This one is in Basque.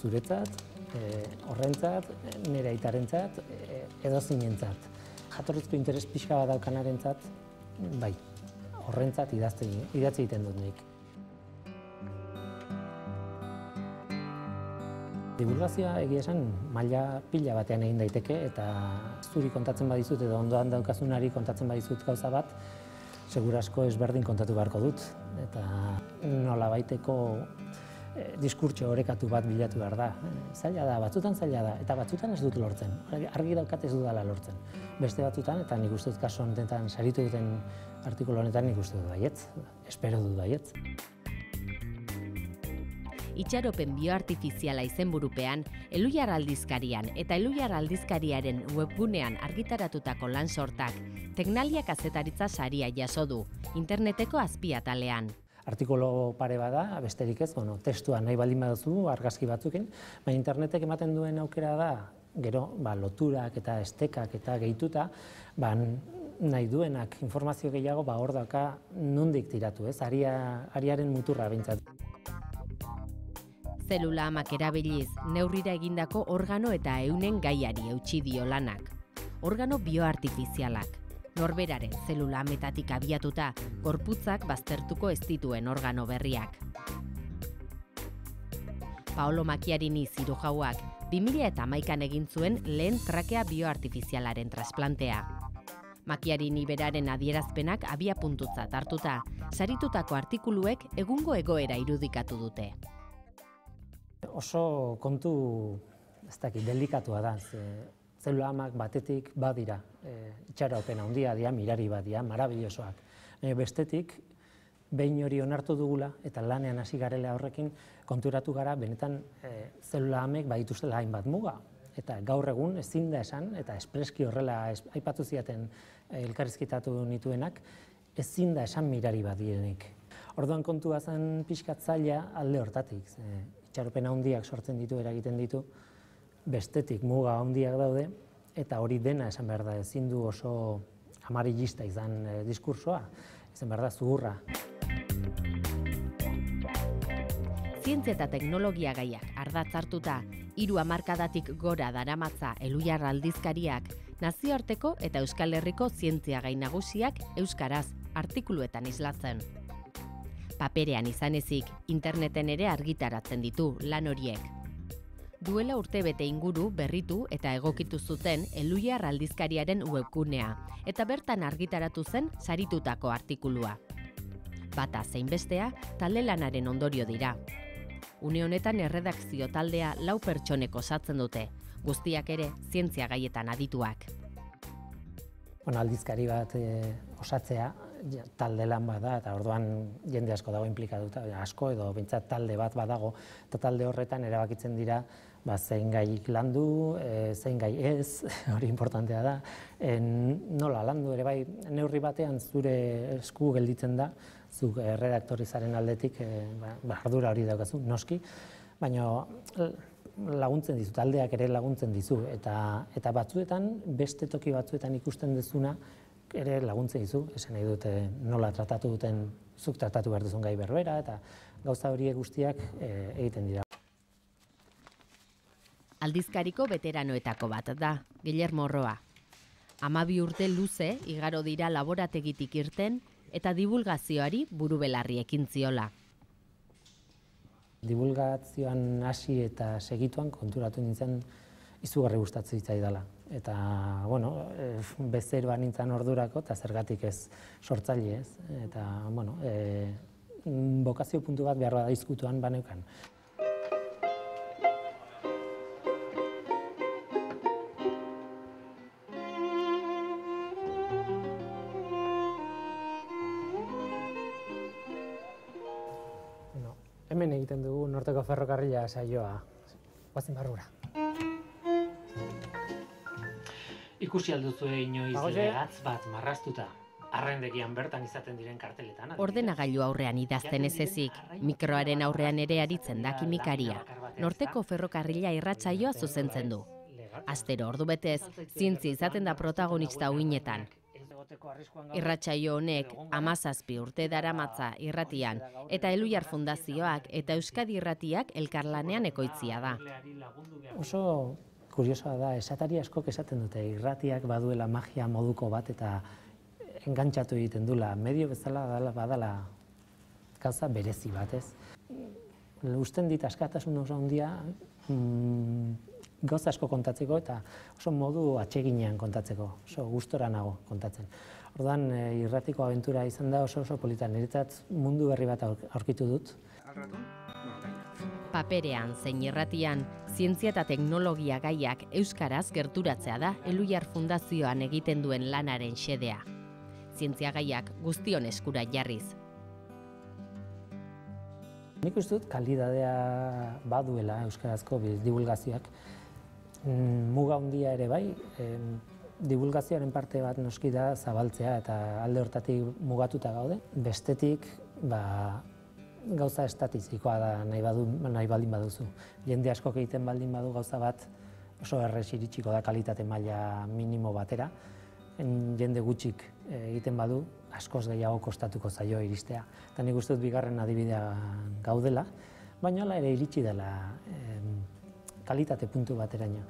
Zuretzat, horrentzat, nire aitarentzat, edozinentzat. Jatorrizko interes pixka bat daukanarentzat, bai, horrentzat idatzi egiten dut nik. Divulgazioa egia esan maila pila batean egin daiteke eta zuri kontatzen badizut edo ondoan daukazunari kontatzen badizut gauza bat, segurasko ezberdin kontatu beharko dut. Eta nolabaiteko diskurtso orekatu bat bilatu behar da. Zaila da, batzutan zaila da, eta batzutan ez dut lortzen. Argi daukat ez dudala lortzen. Beste batzutan, eta nik uste dut kasu honetan saritu duten artikulu honetan nik uste dut baietz, espero dut baietz. Itxaropen bioartifiziala izenburupean, Elhuyar aldizkarian eta Elhuyar aldizkariaren webgunean argitaratutako lan sortak, Teknalia kazetaritza saria jaso du, interneteko azpiatalean. Artikulu pare bada, besterik ez, testua nahi baldin baduzu argazki batzukin, baina internetek ematen duen aukera da, gero, loturak eta estekak eta gehituta, nahi duenak informazio gehiago hor dauka nondik tiratu, ez? Ariaren muturra behintzat. Zelula amak erabiliz, neurrira egindako organo eta eunen gaiari eutsi dio lanak. Organo bioartifizialak. Norberaren zelula ametatik abiatuta, gorputzak baztertuko ez dituen organo berriak. Paolo Macchiarini zirujauak 2011an egin zuen lehen trakea bioartifizialaren trasplantea. Macchiarini beraren adierazpenak abiapuntutzat hartuta, saritutako artikuluek egungo egoera irudikatu dute. Oso kontu, ez dakit, delikatua da. Zelula amak batetik badira, itxaropen handia dira, mirari badia, marabillosoak. Bestetik, behin hori onartu dugula eta lanean hasi garela horrekin konturatu gara benetan zelula amek badituztela hainbat muga. Eta gaur egun ezin da esan, eta espreski horrela aipatu ziaten elkarrizketatu nituenak, ezin da esan mirari bat direnik. Orduan kontua zen pixkat zaila alde hortatik. Itxaropen handiak sortzen ditu, eragiten ditu, bestetik muga handiak daude, eta hori dena esan behar da, ezin du oso amarillista izan diskursoa, izan behar da zuhurra. Zientzia eta teknologia gaiak ardatz hartuta, 3 hamarkadatik gora daramatza Elhuyar aldizkariak, nazioarteko eta Euskal Herriko zientzia gai nagusiak euskaraz artikuluetan islatzen. Paperean izan ezik, interneten ere argitaratzen ditu lan horiek. Duela urtebete inguru berritu eta egokitu zuten Elhuyar aldizkariaren webgunea, eta bertan argitaratu zen saritutako artikulua. Bata zein bestea, talde lanaren ondorio dira. Une honetan erredakzio taldea 4 pertsonek osatzen dute, guztiak ere zientzia gaietan adituak. Aldizkari bat osatzea talde lan bada, eta orduan jende asko dago inplikatuta, asko edo behintzat talde bat badago, eta talde horretan erabakitzen dira zein gaik landu, zein gai ez, hori importantea da, nola landu ere bai, neurri batean zure esku gelditzen da, zuk redaktori zaren aldetik ardura hori daukazu, noski, baina laguntzen dizu, taldeak ere laguntzen dizu, eta batzuetan, beste toki batzuetan ikusten duzuna, ere laguntzen dizu, esan nahi dute nola tratatu duten, zuk tratatu behar duzun gai berbera, eta gauza horiek guztiak egiten dira. Aldizkariko veteranoetako bat da, Guillermo Roa. 12 urte luze igaro dira laborategitik irten eta divulgazioari burubelarri ekin ziola. Divulgazioan hasi eta segituan konturatu nintzen izugarri gustatzen zitzaidala. Eta, bezeroan nintzen ordurako eta zergatik ez sortzaile ez. Eta, bokazio puntu bat behar bada izkutuan baneukan. Hemen egiten dugu Norteko Ferrokarrila saioa. Guazen barrura. Ikusi alduzue inoiz legatz bat marraztuta. Arrendegian bertan izaten diren karteletan. Ordenagailu aurrean idazten ez ezik, mikroaren aurrean ere aritzen da kimikaria. Norteko Ferrokarrila irratsaioa zuzentzen du. Astero ordu betez, zientzia izaten da protagonista uinetan. Irratsaio honek 17 urte daramatza irratian, eta Elhuyar Fundazioak eta Euskadi Irratiak elkarlanean ekoitzia da. Oso kuriosoa da, esatari askok esaten dute, irratiak baduela magia moduko bat eta engantxatu egiten dula, medio bezala badala gauza berezi bat, ez? Usten dit askatasun oso handia gauza asko kontatzeko eta oso modu atseginean kontatzeko, oso gustora nago kontatzen. Orduan, irratiko abentura izan da oso polita, niretzat mundu berri bat aurkitu dut. Paperean zein irratian, zientzia eta teknologia gaiak euskaraz gerturatzea da Elhuyar Fundazioan egiten duen lanaren xedea. Zientzia gaiak guztion eskura jarriz. Nik uste dut kalidadea baduela euskarazko divulgazioak. Muga handia ere bai, divulgazioaren parte bat noski da zabaltzea eta alde hortatik mugatuta gaude. Bestetik, gauza estatistikoa da nahi baldin baduzu. Jende askok egiten baldin badu gauza bat oso errez iritsiko da kalitate maila minimo batera. Jende gutxik egiten badu, askoz gehiago kostatuko zaio iristea. Eta nik uste dut bigarren adibidea gaudela, baina hala ere iritsi dela kalitate puntu bateraino.